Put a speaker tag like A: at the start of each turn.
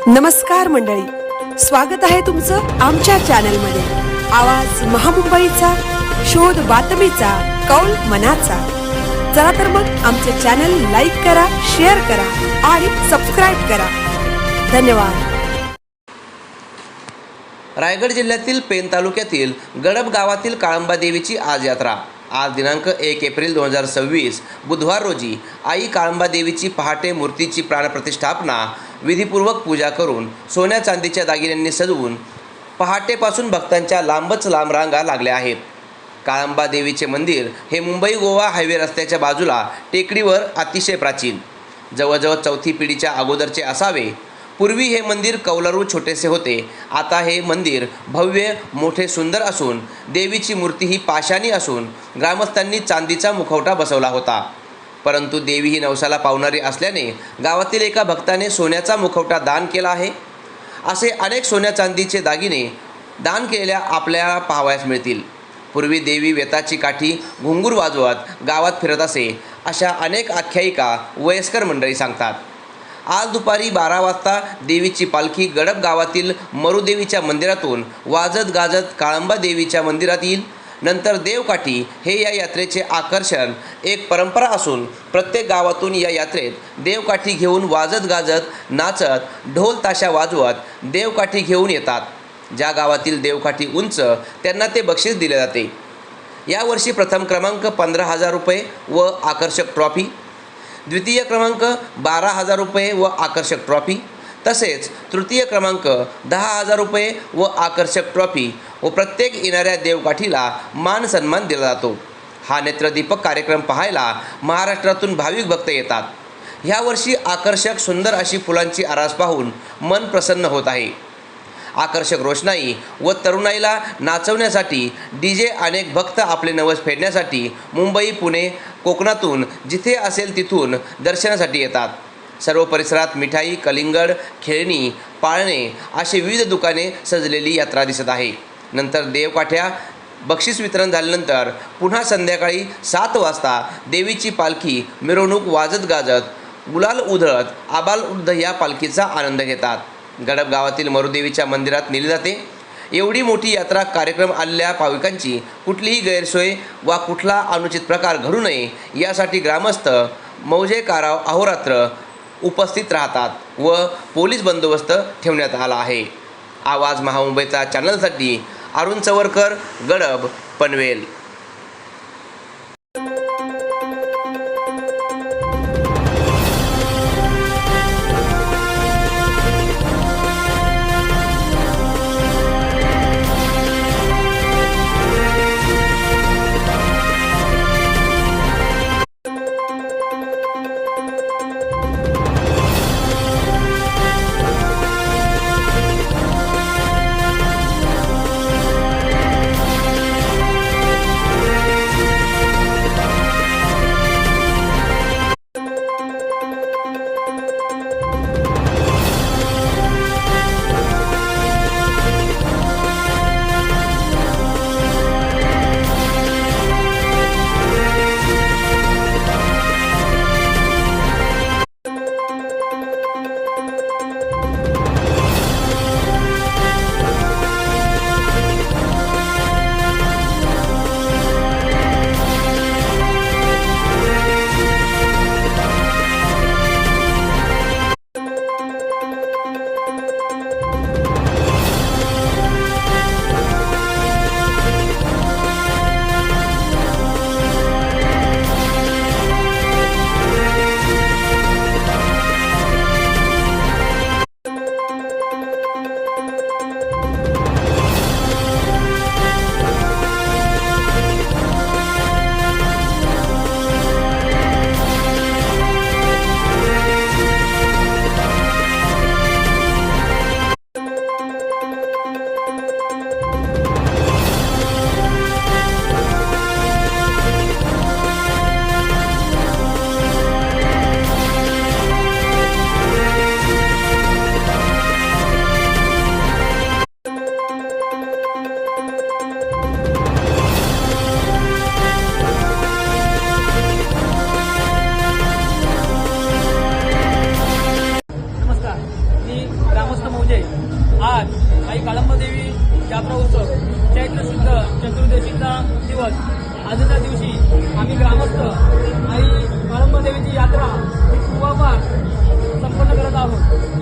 A: नमस्कार मंडळी, स्वागत आहे तुमचं आमच्या चॅनलमध्ये। आवाज महामुंबईचा, शोध बातमीचा, कौल मनाचा। चला तर मग आमचे चॅनल लाईक करा, शेअर करा आणि सबस्क्राईब करा। धन्यवाद।
B: रायगड जिल्ह्यातील पेन तालुक्यातील गडब गावातील काळंबा देवीची आज यात्रा। आज दिनांक 1 एप्रिल 2026 बुधवार रोजी आई काळंबा देवीची पहाटे मूर्तीची प्राणप्रतिष्ठापना विधिपूर्वक पूजा करून सोन्या चांदीच्या दागिन्यांनी सजवून पहाटेपासून भक्तांच्या लांबच लांब रांगा लागल्या आहेत। काळंबा देवीचे मंदिर हे मुंबई गोवा हायवे रस्त्याच्या बाजूला टेकडीवर अतिशय प्राचीन, जवळजवळ चौथी पिढीच्या अगोदरचे असावे। पूर्वी हे मंदिर कौलारू छोटेसे होते, आता हे मंदिर भव्य मोठे सुंदर असून देवीची मूर्ती ही पाषाणी असून ग्रामस्थांनी चांदीचा मुखवटा बसवला होता। परंतु देवी ही नवसाला पावणारी असल्याने गावातील एका भक्ताने सोन्याचा मुखवटा दान केला आहे। असे अनेक सोन्या चांदीचे दागिने दान केलेल्या आपल्याला पाहावयास मिळतील। पूर्वी देवी वेताची काठी घुंगूर वाजवत गावात फिरत असे, अशा अनेक आख्यायिका वयस्कर मंडळी सांगतात। आज दुपारी 12 वाजता देवीची पालखी गडब गावातील मरुदेवीच्या मंदिरातून वाजत गाजत काळंबा देवीच्या मंदिरात येईल। नंतर देवकाठी हे या यात्रेचे आकर्षण एक परंपरा असून प्रत्येक गावातून या यात्रेत देवकाठी घेऊन वाजत गाजत नाचत ढोल ताशा वाजवत देवकाठी घेऊन येतात। ज्या गावातील देवकाठी उंच त्यांना ते बक्षीस दिले जाते। यावर्षी प्रथम क्रमांक 15,000 रुपये व आकर्षक ट्रॉफी, द्वितीय क्रमांक 12,000 रुपये व आकर्षक ट्रॉफी, तसेच तृतीय क्रमांक 10,000 रुपये व आकर्षक ट्रॉफी व प्रत्येक येणाऱ्या देवकाठीला मान सन्मान दिला जातो। हा नेत्रदीपक कार्यक्रम पाहायला महाराष्ट्रातून भाविक भक्त येतात। ह्यावर्षी आकर्षक सुंदर अशी फुलांची आरास पाहून मन प्रसन्न होत आहे। आकर्षक रोषणाई व तरुणाईला नाचवण्यासाठी डीजे अनेक भक्त आपले नवस फेडण्यासाठी मुंबई, पुणे, कोकणातून जिथे असेल तिथून दर्शनासाठी येतात। सर्व परिसरात मिठाई, कलिंगड, खेळणी, पाळणे अशी विविध दुकाने सजलेली यात्रा दिसत आहे। नंतर देवकाठ्या बक्षीस वितरण झाल्यानंतर पुन्हा संध्याकाळी 7 वाजता देवीची पालखी मिरवणूक वाजत गाजत गुलाल उधळत आबालवृद्ध या पालखीचा आनंद घेतात। गडब गावातील मरुदेवीच्या मंदिरात नेली जाते। एवढी मोठी यात्रा कार्यक्रम आलेल्या भाविकांची कुठलीही गैरसोय वा कुठला अनुचित प्रकार घडू नये यासाठी ग्रामस्थ मौजे काराव अहोरात्र उपस्थित राहतात व पोलीस बंदोबस्त ठेवण्यात आला आहे। आवाज महामुंबईचा चॅनलसाठी अरुण चवरकर, गडब, पनवेल।
C: आज आई काळंबादेवी यात्रा उत्सव चैत्र शुद्ध चतुर्दशीचा दिवस आजच्या दिवशी आम्ही ग्रामस्थ आई काळंबादेवीची यात्रा ही पूर्वापार संपन्न करत आहोत।